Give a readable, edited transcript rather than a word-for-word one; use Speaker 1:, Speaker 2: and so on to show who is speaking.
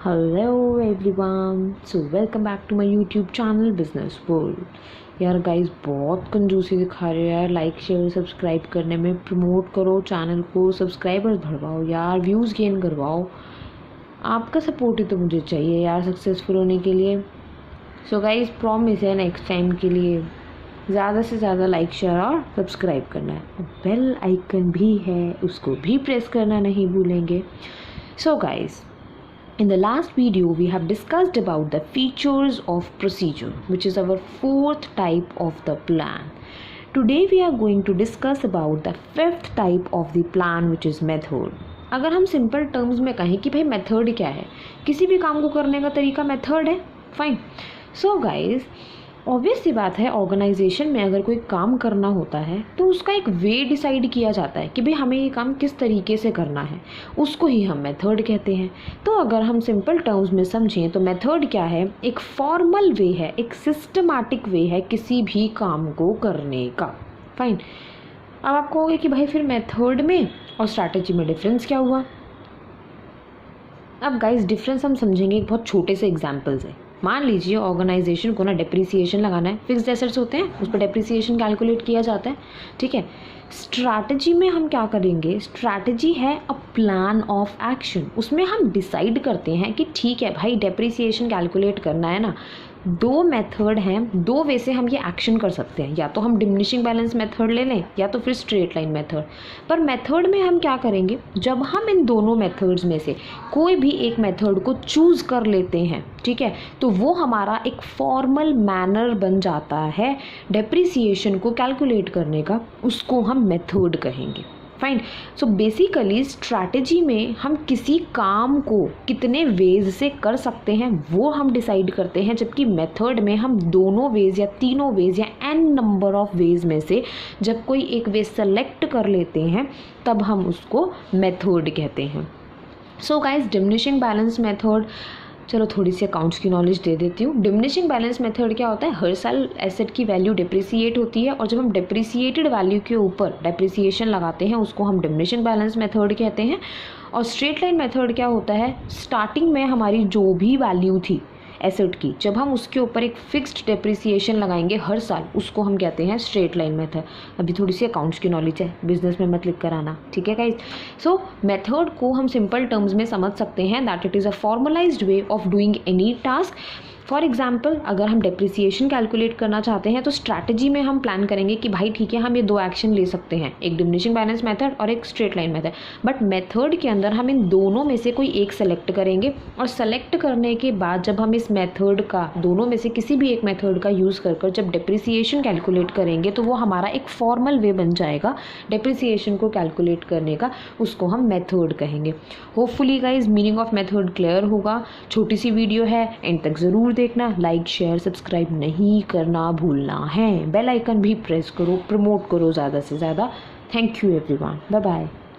Speaker 1: Hello everyone, so welcome back to my YouTube channel Business World। यार guys बहुत कंजूसी दिखा रहे हो यार, लाइक शेयर सब्सक्राइब करने में। प्रमोट करो चैनल को, सब्सक्राइबर्स बढ़वाओ यार, व्यूज़ गेन करवाओ। आपका सपोर्ट ही तो मुझे चाहिए यार सक्सेसफुल होने के लिए। सो गाइस प्रॉमिस है नेक्स्ट टाइम के लिए ज़्यादा से ज़्यादा लाइक शेयर और सब्सक्राइब करना है। बेल आइकन भी है, उसको भी प्रेस करना नहीं भूलेंगे। So guys, in the last video, we have discussed about the features of procedure, which is our fourth type of the plan. Today we are going to discuss about the fifth type of the plan, which is method. अगर हम simple terms में कहें कि भाई method क्या है, किसी भी काम को करने का तरीका मेथड है। फाइन। सो गाइज, ऑब्वियस सी बात है, ऑर्गेनाइजेशन में अगर कोई काम करना होता है तो उसका एक वे डिसाइड किया जाता है कि भाई हमें ये काम किस तरीके से करना है, उसको ही हम मेथड कहते हैं। तो अगर हम सिंपल टर्म्स में समझें तो मेथड क्या है, एक फॉर्मल वे है, एक सिस्टमैटिक वे है किसी भी काम को करने का। फाइन। अब आप कहोगे कि भाई फिर मेथड में और स्ट्रैटेजी में डिफरेंस क्या हुआ। अब गाइस डिफरेंस हम समझेंगे एक बहुत छोटे से एग्जाम्पल से। मान लीजिए ऑर्गेनाइजेशन को ना डेप्रिसिएशन लगाना है, फिक्स्ड एसेट्स होते हैं उस पर डेप्रिसिएशन कैलकुलेट किया जाता है, ठीक है। स्ट्रैटेजी में हम क्या करेंगे, स्ट्रैटेजी है अ प्लान ऑफ एक्शन। उसमें हम डिसाइड करते हैं कि ठीक है भाई डेप्रिसिएशन कैलकुलेट करना है ना, दो मेथड हैं, दो वे से हम ये एक्शन कर सकते हैं, या तो हम डिमिनिशिंग बैलेंस मेथड ले लें या तो फिर स्ट्रेट लाइन मेथड। पर मेथड में हम क्या करेंगे, जब हम इन दोनों मेथड्स में से कोई भी एक मेथड को चूज़ कर लेते हैं, ठीक है, तो वो हमारा एक फॉर्मल मैनर बन जाता है डेप्रिसिएशन को कैलकुलेट करने का, उसको हम मेथड कहेंगे। फाइन। सो बेसिकली स्ट्रैटेजी में हम किसी काम को कितने वेज से कर सकते हैं वो हम डिसाइड करते हैं, जबकि मेथड में हम दोनों वेज या तीनों वेज या n नंबर ऑफ वेज में से जब कोई एक वे सेलेक्ट कर लेते हैं तब हम उसको मेथड कहते हैं। So guys, diminishing balance method, चलो थोड़ी सी अकाउंट्स की नॉलेज दे देती हूँ। डिमिनिशिंग बैलेंस मेथड क्या होता है, हर साल एसेट की वैल्यू डिप्रिसिएट होती है और जब हम डिप्रिसिएटेड वैल्यू के ऊपर डेप्रिसिएशन लगाते हैं उसको हम डिमिनिशिंग बैलेंस मेथड कहते हैं। और स्ट्रेट लाइन मेथड क्या होता है, स्टार्टिंग में हमारी जो भी वैल्यू थी एसेट की, जब हम उसके ऊपर एक फिक्स्ड डेप्रिसिएशन लगाएंगे हर साल, उसको हम कहते हैं स्ट्रेट लाइन मेथड। अभी थोड़ी सी अकाउंट्स की नॉलेज है, बिजनेस में मत लिख कर आना, ठीक है गाइस। सो मेथड को हम सिंपल टर्म्स में समझ सकते हैं that it is a formalised way of doing any task. For example, अगर हम डेप्रिसिएशन कैलकुलेट करना चाहते हैं तो स्ट्रैटेजी में हम प्लान करेंगे कि भाई ठीक है हम ये दो एक्शन ले सकते हैं, एक डिमिनिशिंग बैलेंस मेथड और एक straight line method. But method के अंदर हम इन दोनों में से कोई एक सेलेक्ट करेंगे और सेलेक्ट करने के बाद जब हम इस मेथड का, दोनों में से किसी भी एक मेथड का यूज़ कर जब डेप्रिसिएशन कैलकुलेट करेंगे तो वो हमारा एक फॉर्मल वे बन जाएगा डेप्रिसिएशन को कैलकुलेट करने का, उसको हम मेथड कहेंगे। Hopefully guys meaning of method clear होगा। छोटी सी वीडियो है, एंड तक ज़रूर देखना, लाइक शेयर सब्सक्राइब नहीं करना भूलना है, बेल आइकन भी प्रेस करो, प्रमोट करो ज़्यादा से ज़्यादा। Thank you everyone, bye bye.